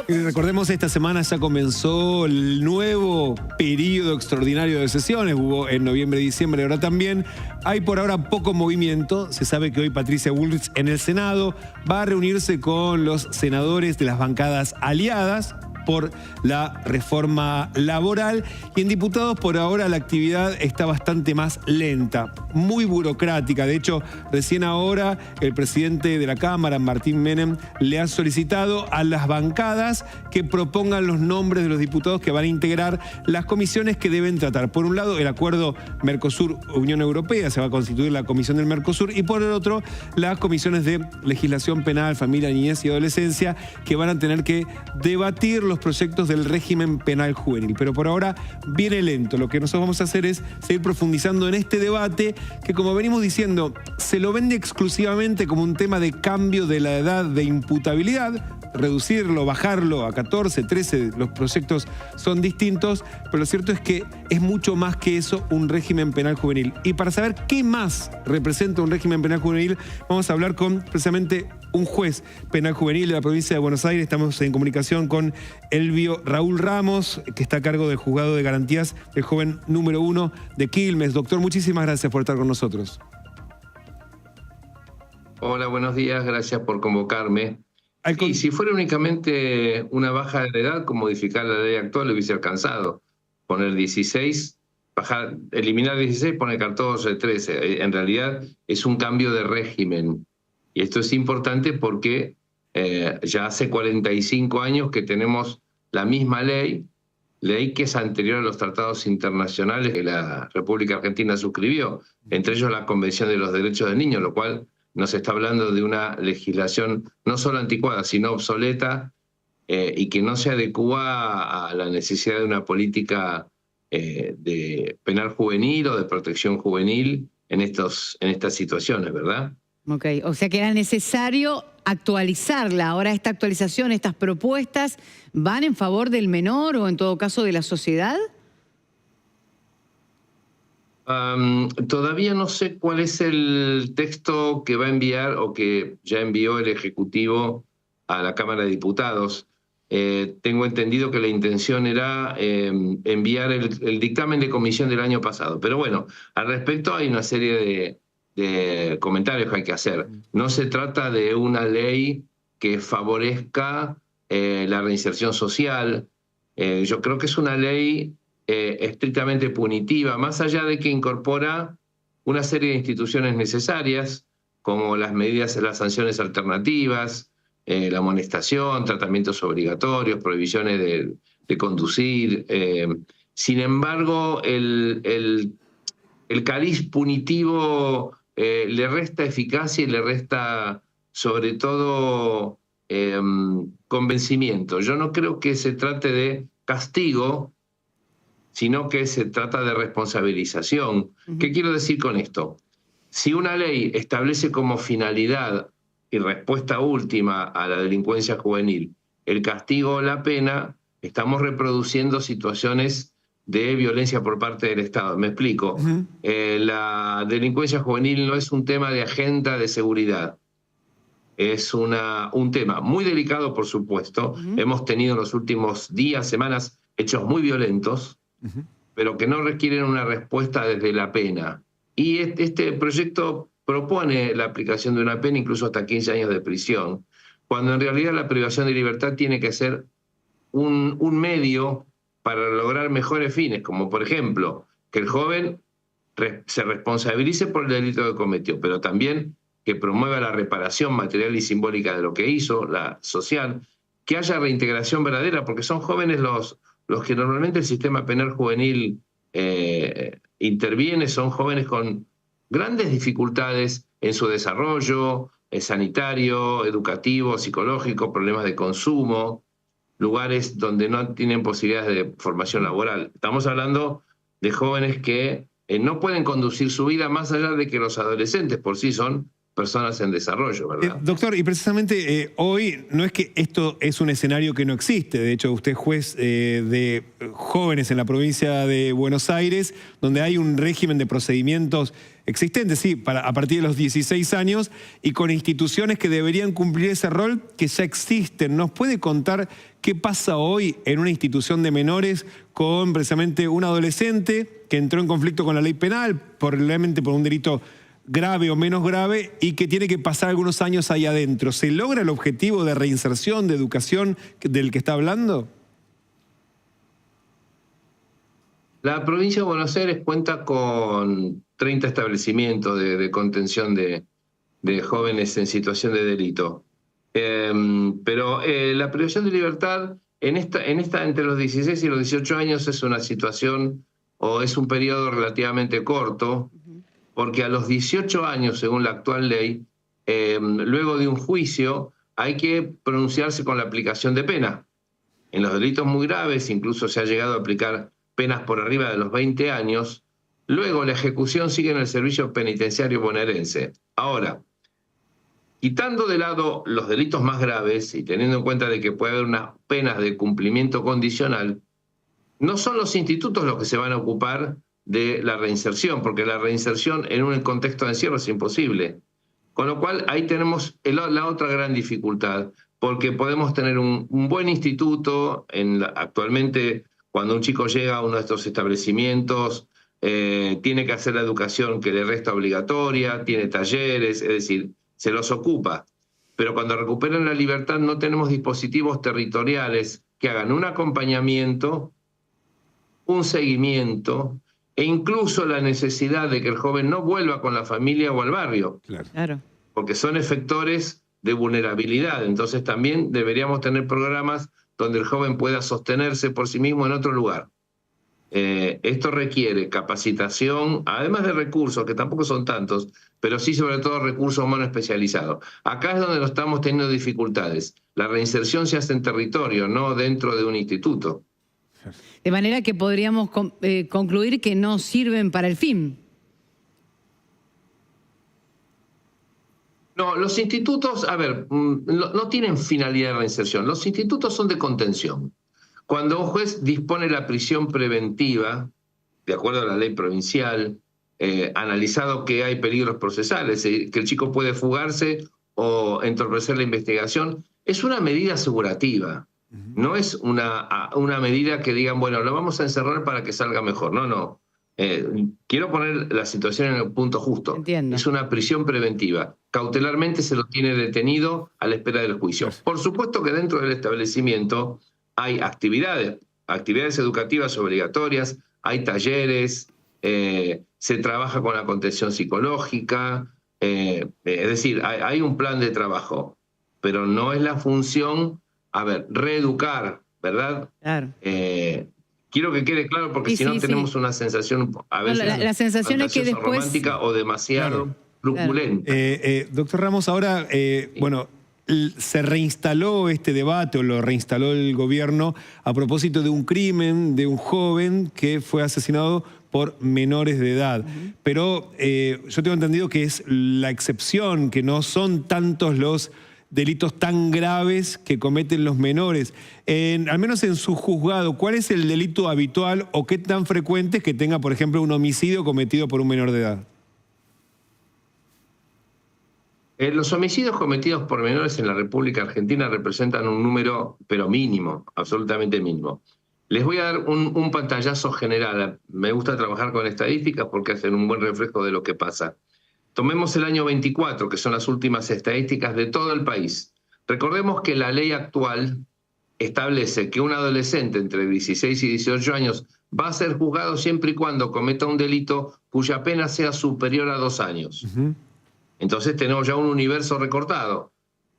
Y recordemos, esta semana ya comenzó el nuevo periodo extraordinario de sesiones. Hubo en noviembre y diciembre, ahora también. Hay por ahora poco movimiento. Se sabe que hoy Patricia Bullrich en el Senado va a reunirse con los senadores de las bancadas aliadas por la reforma laboral, y en diputados por ahora la actividad está bastante más lenta, muy burocrática. De hecho, recién ahora el presidente de la Cámara, Martín Menem, le ha solicitado a las bancadas que propongan los nombres de los diputados que van a integrar las comisiones que deben tratar. Por un lado, el acuerdo Mercosur-Unión Europea, se va a constituir la comisión del Mercosur, y por el otro, las comisiones de legislación penal, familia, niñez y adolescencia, que van a tener que debatir los proyectos del régimen penal juvenil. Pero por ahora viene lento. Lo que nosotros vamos a hacer es seguir profundizando en este debate que, como venimos diciendo, se lo vende exclusivamente como un tema de cambio de la edad de imputabilidad, reducirlo, bajarlo a 14, 13, los proyectos son distintos, pero lo cierto es que es mucho más que eso, un régimen penal juvenil. Y para saber qué más representa un régimen penal juvenil, vamos a hablar con precisamente un juez penal juvenil de la provincia de Buenos Aires. Estamos en comunicación con Elvio Raúl Ramos, que está a cargo del juzgado de garantías del joven número 1 de Quilmes. Doctor, muchísimas gracias por estar con nosotros. Hola, buenos días, gracias por convocarme. Y si fuera únicamente una baja de edad, con modificar la ley actual, le hubiese alcanzado. Poner 16, bajar, eliminar 16, poner 14, 13. En realidad es un cambio de régimen. Y esto es importante porque ya hace 45 años que tenemos la misma ley que es anterior a los tratados internacionales que la República Argentina suscribió, entre ellos la Convención de los Derechos del Niño, lo cual nos está hablando de una legislación no solo anticuada, sino obsoleta, y que no se adecua a la necesidad de una política de penal juvenil o de protección juvenil en estas situaciones, ¿verdad? Ok, o sea que era necesario actualizarla. Ahora esta actualización, estas propuestas, ¿van en favor del menor o en todo caso de la sociedad? Todavía no sé cuál es el texto que va a enviar o que ya envió el Ejecutivo a la Cámara de Diputados. Tengo entendido que la intención era enviar el dictamen de comisión del año pasado. Pero bueno, al respecto hay una serie de comentarios que hay que hacer. No se trata de una ley que favorezca la reinserción social. Yo creo que es una ley estrictamente punitiva, más allá de que incorpora una serie de instituciones necesarias, como las medidas, las sanciones alternativas, la amonestación, tratamientos obligatorios, prohibiciones de conducir. Sin embargo, el cariz punitivo le resta eficacia y le resta, sobre todo, convencimiento. Yo no creo que se trate de castigo, sino que se trata de responsabilización. ¿Qué quiero decir con esto? Si una ley establece como finalidad y respuesta última a la delincuencia juvenil el castigo o la pena, estamos reproduciendo situaciones de violencia por parte del Estado. Me explico. La delincuencia juvenil no es un tema de agenda de seguridad. Es un tema muy delicado, por supuesto. Hemos tenido en los últimos días, semanas, hechos muy violentos, pero que no requieren una respuesta desde la pena. Y este proyecto propone la aplicación de una pena incluso hasta 15 años de prisión, cuando en realidad la privación de libertad tiene que ser un medio para lograr mejores fines, como por ejemplo que el joven se responsabilice por el delito que cometió, pero también que promueva la reparación material y simbólica de lo que hizo, la social, que haya reintegración verdadera, porque son jóvenes los que normalmente el sistema penal juvenil interviene, son jóvenes con grandes dificultades en su desarrollo sanitario, educativo, psicológico, problemas de consumo, lugares donde no tienen posibilidades de formación laboral. Estamos hablando de jóvenes que no pueden conducir su vida, más allá de que los adolescentes por sí son personas en desarrollo, ¿verdad? Doctor, y precisamente hoy no es que esto es un escenario que no existe. De hecho, usted es juez de jóvenes en la provincia de Buenos Aires, donde hay un régimen de procedimientos existentes, sí, a partir de los 16 años, y con instituciones que deberían cumplir ese rol que ya existen. ¿Nos puede contar qué pasa hoy en una institución de menores con precisamente un adolescente que entró en conflicto con la ley penal, probablemente por un delito grave o menos grave, y que tiene que pasar algunos años ahí adentro? ¿Se logra el objetivo de reinserción, de educación del que está hablando? La provincia de Buenos Aires cuenta con 30 establecimientos de contención de jóvenes en situación de delito. Pero la privación de libertad en esta entre los 16 y los 18 años es una situación o es un periodo relativamente corto, porque a los 18 años, según la actual ley, luego de un juicio, hay que pronunciarse con la aplicación de pena. En los delitos muy graves, incluso se ha llegado a aplicar penas por arriba de los 20 años. Luego la ejecución sigue en el servicio penitenciario bonaerense. Ahora, quitando de lado los delitos más graves y teniendo en cuenta de que puede haber unas penas de cumplimiento condicional, no son los institutos los que se van a ocupar de la reinserción, porque la reinserción en un contexto de encierro es imposible. Con lo cual ahí tenemos la otra gran dificultad, porque podemos tener un buen instituto. Actualmente, cuando un chico llega a uno de estos establecimientos, tiene que hacer la educación que le resta obligatoria, tiene talleres, es decir, se los ocupa. Pero cuando recuperan la libertad no tenemos dispositivos territoriales que hagan un acompañamiento, un seguimiento, e incluso la necesidad de que el joven no vuelva con la familia o al barrio. Claro. Porque son efectores de vulnerabilidad. Entonces también deberíamos tener programas donde el joven pueda sostenerse por sí mismo en otro lugar. Esto requiere capacitación, además de recursos, que tampoco son tantos, pero sí sobre todo recursos humanos especializados. Acá es donde no estamos teniendo dificultades. La reinserción se hace en territorio, no dentro de un instituto. De manera que podríamos concluir que no sirven para el fin. No, los institutos, a ver, no tienen finalidad de reinserción. Los institutos son de contención. Cuando un juez dispone la prisión preventiva, de acuerdo a la ley provincial, analizado que hay peligros procesales, que el chico puede fugarse o entorpecer la investigación, es una medida asegurativa. No es una medida que digan, bueno, lo vamos a encerrar para que salga mejor. No, no. Quiero poner la situación en el punto justo. Entiendo. Es una prisión preventiva. Cautelarmente se lo tiene detenido a la espera del juicio. Por supuesto que dentro del establecimiento hay actividades educativas obligatorias, hay talleres, se trabaja con la contención psicológica, es decir, hay un plan de trabajo, pero no es la función, reeducar, ¿verdad? Claro. Quiero que quede claro, porque si no tenemos una sensación a veces la sensación es que después romántica o demasiado truculenta. Doctor Ramos, ahora, bueno, se reinstaló este debate, o lo reinstaló el gobierno, a propósito de un crimen de un joven que fue asesinado por menores de edad. Pero yo tengo entendido que es la excepción, que no son tantos los delitos tan graves que cometen los menores. Al menos en su juzgado, ¿cuál es el delito habitual o qué tan frecuente es que tenga, por ejemplo, un homicidio cometido por un menor de edad? Los homicidios cometidos por menores en la República Argentina representan un número, pero mínimo, absolutamente mínimo. Les voy a dar un pantallazo general. Me gusta trabajar con estadísticas porque hacen un buen reflejo de lo que pasa. Tomemos el año 24, que son las últimas estadísticas de todo el país. Recordemos que la ley actual establece que un adolescente entre 16 y 18 años va a ser juzgado siempre y cuando cometa un delito cuya pena sea superior a 2 años. Entonces tenemos ya un universo recortado.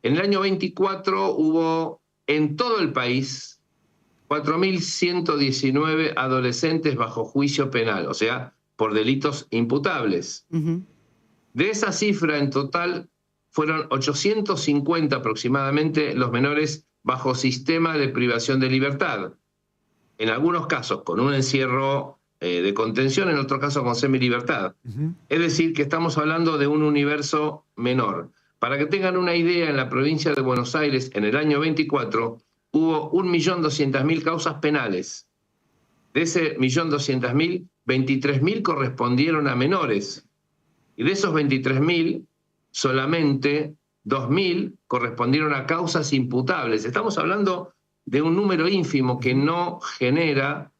En el año 24 hubo en todo el país 4.119 adolescentes bajo juicio penal, o sea, por delitos imputables. De esa cifra, en total, fueron 850 aproximadamente los menores bajo sistema de privación de libertad. En algunos casos con un encierro de contención, en otro caso con semilibertad. Es decir, que estamos hablando de un universo menor. Para que tengan una idea, en la provincia de Buenos Aires, en el año 24, hubo 1.200.000 causas penales. De ese 1.200.000, 23.000 correspondieron a menores. Y de esos 23.000, solamente 2.000 correspondieron a causas imputables. Estamos hablando de un número ínfimo que no genera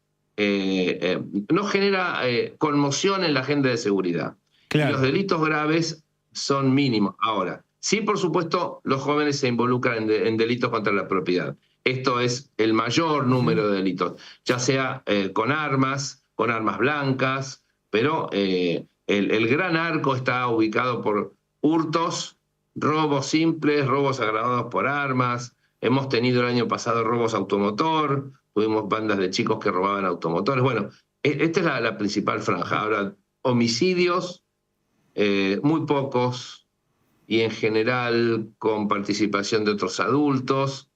conmoción en la agenda de seguridad. Claro. Y los delitos graves son mínimos. Ahora, sí, por supuesto, los jóvenes se involucran en delitos contra la propiedad. Esto es el mayor número de delitos, ya sea con armas blancas, pero el gran arco está ubicado por hurtos, robos simples, robos agravados por armas. Hemos tenido el año pasado robos automotor, tuvimos bandas de chicos que robaban automotores. Bueno, esta es la principal franja. Ahora, homicidios, muy pocos, y en general con participación de otros adultos.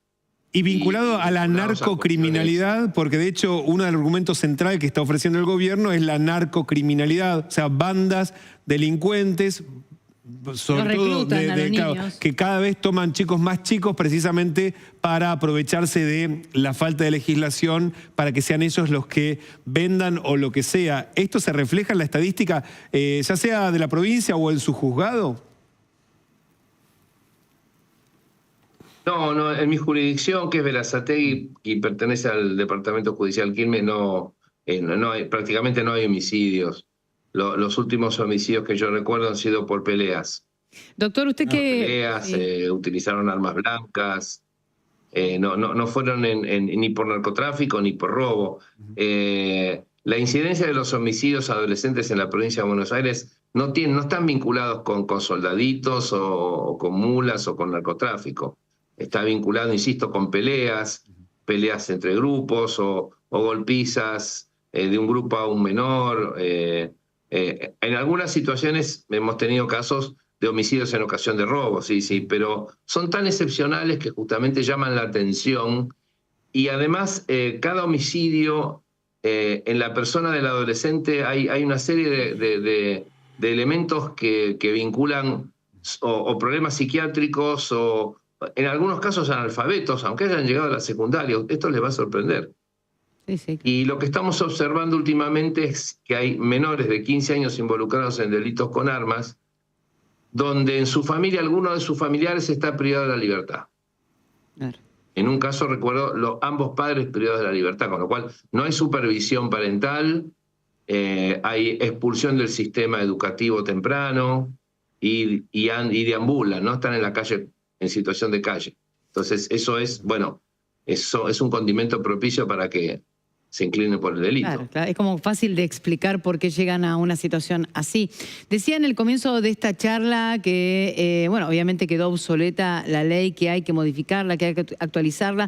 Y vinculado a la narcocriminalidad, porque de hecho uno de los argumentos centrales que está ofreciendo el gobierno es la narcocriminalidad, o sea, bandas delincuentes, sobre todo que cada vez toman chicos más chicos precisamente para aprovecharse de la falta de legislación para que sean ellos los que vendan o lo que sea. ¿Esto se refleja en la estadística, ya sea de la provincia o en su juzgado? No, en mi jurisdicción, que es Berazategui y pertenece al Departamento Judicial Quilmes, prácticamente no hay homicidios. Los últimos homicidios que yo recuerdo han sido por peleas. Doctor, usted peleas, utilizaron armas blancas, no fueron ni por narcotráfico ni por robo. La incidencia de los homicidios adolescentes en la provincia de Buenos Aires no están vinculados con soldaditos o con mulas o con narcotráfico. Está vinculado, insisto, con peleas entre grupos o golpizas de un grupo a un menor. En algunas situaciones hemos tenido casos de homicidios en ocasión de robos, sí, pero son tan excepcionales que justamente llaman la atención. Y además, cada homicidio en la persona del adolescente hay una serie de elementos que vinculan o problemas psiquiátricos o en algunos casos analfabetos, aunque hayan llegado a la secundaria. Esto les va a sorprender. Sí. Y lo que estamos observando últimamente es que hay menores de 15 años involucrados en delitos con armas, donde en su familia alguno de sus familiares está privado de la libertad. Claro. En un caso recuerdo ambos padres privados de la libertad, con lo cual no hay supervisión parental, hay expulsión del sistema educativo temprano y deambulan, ¿no? Están en la calle, en situación de calle. Entonces eso es un condimento propicio para que se inclinen por el delito. Claro, es como fácil de explicar por qué llegan a una situación así. Decía en el comienzo de esta charla que, obviamente quedó obsoleta la ley, que hay que modificarla, que hay que actualizarla.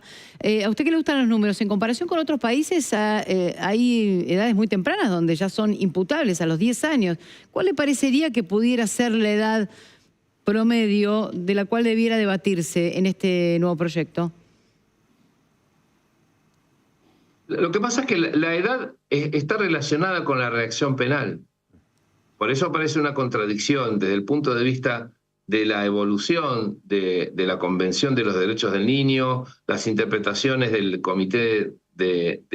¿A usted qué le gustan los números? En comparación con otros países, hay edades muy tempranas donde ya son imputables a los 10 años. ¿Cuál le parecería que pudiera ser la edad promedio de la cual debiera debatirse en este nuevo proyecto? Lo que pasa es que la edad está relacionada con la reacción penal. Por eso parece una contradicción desde el punto de vista de la evolución de la Convención de los Derechos del Niño, las interpretaciones del Comité del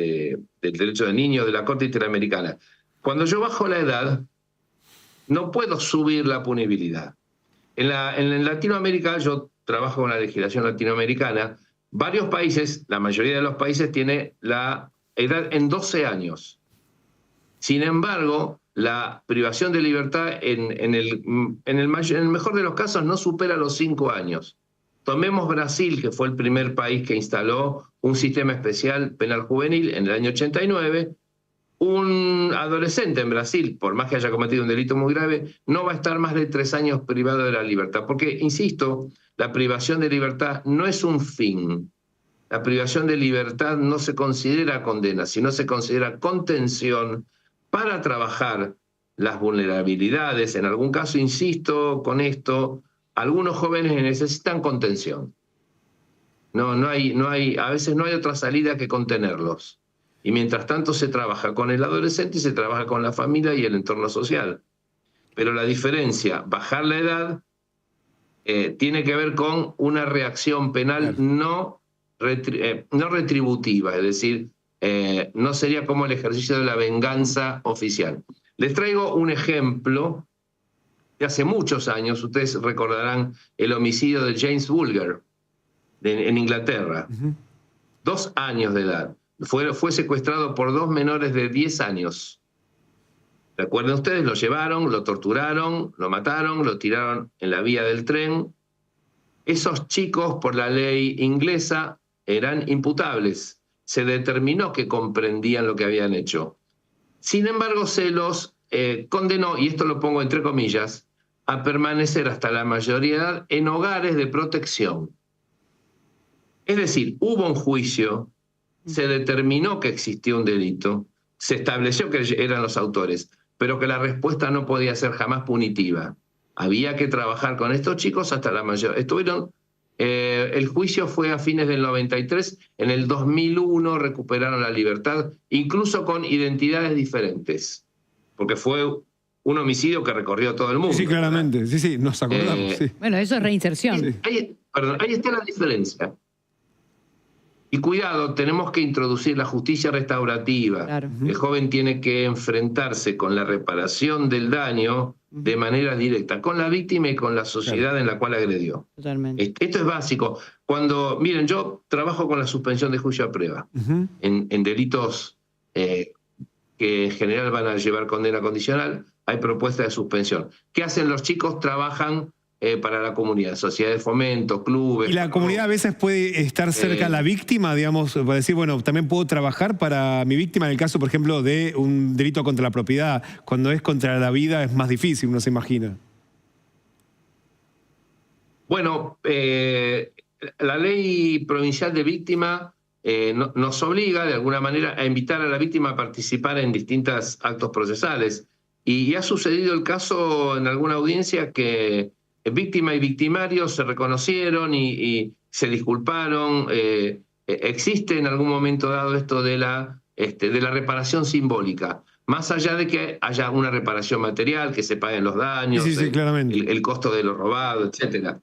Derecho del Niño, de la Corte Interamericana. Cuando yo bajo la edad, no puedo subir la punibilidad. En Latinoamérica, yo trabajo con la legislación latinoamericana. Varios países, la mayoría de los países, tiene la edad en 12 años. Sin embargo, la privación de libertad en el mejor de los casos no supera los 5 años. Tomemos Brasil, que fue el primer país que instaló un sistema especial penal juvenil en el año 89. Un adolescente en Brasil, por más que haya cometido un delito muy grave, no va a estar más de 3 años privado de la libertad. Porque, insisto, la privación de libertad no es un fin. La privación de libertad no se considera condena, sino se considera contención para trabajar las vulnerabilidades. En algún caso, insisto con esto, algunos jóvenes necesitan contención. A veces no hay otra salida que contenerlos. Y mientras tanto se trabaja con el adolescente y se trabaja con la familia y el entorno social. Pero la diferencia, bajar la edad, tiene que ver con una reacción penal no retributiva, es decir, no sería como el ejercicio de la venganza oficial. Les traigo un ejemplo de hace muchos años. Ustedes recordarán el homicidio de James Bulger en Inglaterra. 2 años de edad. Fue secuestrado por 2 menores de 10 años. Recuerden ustedes, lo llevaron, lo torturaron, lo mataron, lo tiraron en la vía del tren. Esos chicos, por la ley inglesa, eran imputables. Se determinó que comprendían lo que habían hecho. Sin embargo, se los condenó, y esto lo pongo entre comillas, a permanecer hasta la mayoría de edad en hogares de protección. Es decir, hubo un juicio, se determinó que existía un delito, se estableció que eran los autores, pero que la respuesta no podía ser jamás punitiva. Había que trabajar con estos chicos hasta la mayoría. El juicio fue a fines del 93, en el 2001 recuperaron la libertad, incluso con identidades diferentes, porque fue un homicidio que recorrió todo el mundo. Sí, claramente, sí, nos acordamos. Sí. Bueno, eso es reinserción. Ahí está la diferencia. Y cuidado, tenemos que introducir la justicia restaurativa. Claro. El joven tiene que enfrentarse con la reparación del daño de manera directa, con la víctima y con la sociedad en la cual agredió. Totalmente. Esto es básico. Miren, yo trabajo con la suspensión de juicio a prueba en delitos que en general van a llevar condena condicional. Hay propuestas de suspensión. ¿Qué hacen los chicos? Trabajan para la comunidad, sociedades de fomento, clubes. Y la comunidad a veces puede estar cerca a la víctima, digamos, para decir, bueno, también puedo trabajar para mi víctima en el caso, por ejemplo, de un delito contra la propiedad. Cuando es contra la vida es más difícil, uno se imagina. Bueno, la ley provincial de víctima nos obliga de alguna manera a invitar a la víctima a participar en distintos actos procesales. Y ha sucedido el caso en alguna audiencia que víctima y victimario se reconocieron y se disculparon. Existe en algún momento dado esto de la reparación simbólica, más allá de que haya una reparación material, que se paguen los daños, claramente. el costo de lo robado, etc.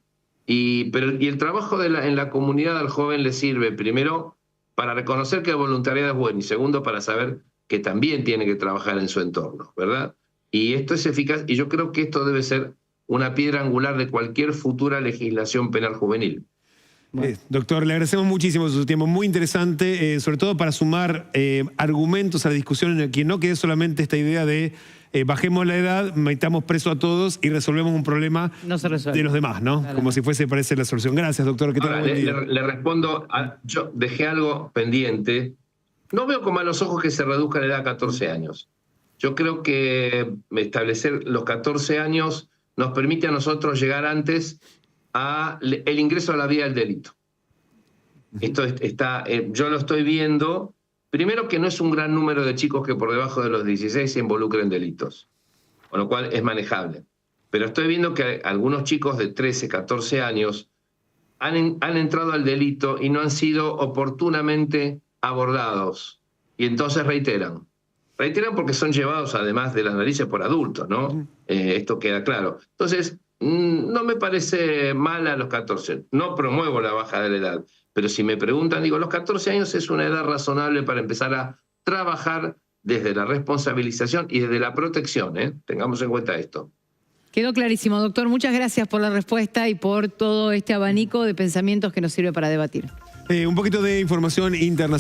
Y el trabajo en la comunidad al joven le sirve, primero, para reconocer que el voluntariado es bueno, y segundo, para saber que también tiene que trabajar en su entorno, ¿verdad? Y esto es eficaz, y yo creo que esto debe ser una piedra angular de cualquier futura legislación penal juvenil. Doctor, le agradecemos muchísimo su tiempo, muy interesante, sobre todo para sumar argumentos a la discusión en el que no quede solamente esta idea de bajemos la edad, metamos preso a todos y resolvemos un problema de los demás, ¿no? Claro. Como si fuese, parece, la solución. Gracias, doctor. Le respondo, yo dejé algo pendiente. No veo con malos ojos que se reduzca la edad a 14 años. Yo creo que establecer los 14 años nos permite a nosotros llegar antes al ingreso a la vía del delito. Esto yo lo estoy viendo, primero que no es un gran número de chicos que por debajo de los 16 se involucren en delitos, con lo cual es manejable. Pero estoy viendo que algunos chicos de 13, 14 años han entrado al delito y no han sido oportunamente abordados. Y entonces reiteran. Reiteran porque son llevados además de las narices por adultos, ¿no? Esto queda claro. Entonces, no me parece mal a los 14. No promuevo la baja de la edad. Pero si me preguntan, digo, los 14 años es una edad razonable para empezar a trabajar desde la responsabilización y desde la protección, ¿eh? Tengamos en cuenta esto. Quedó clarísimo, doctor. Muchas gracias por la respuesta y por todo este abanico de pensamientos que nos sirve para debatir. Un poquito de información internacional.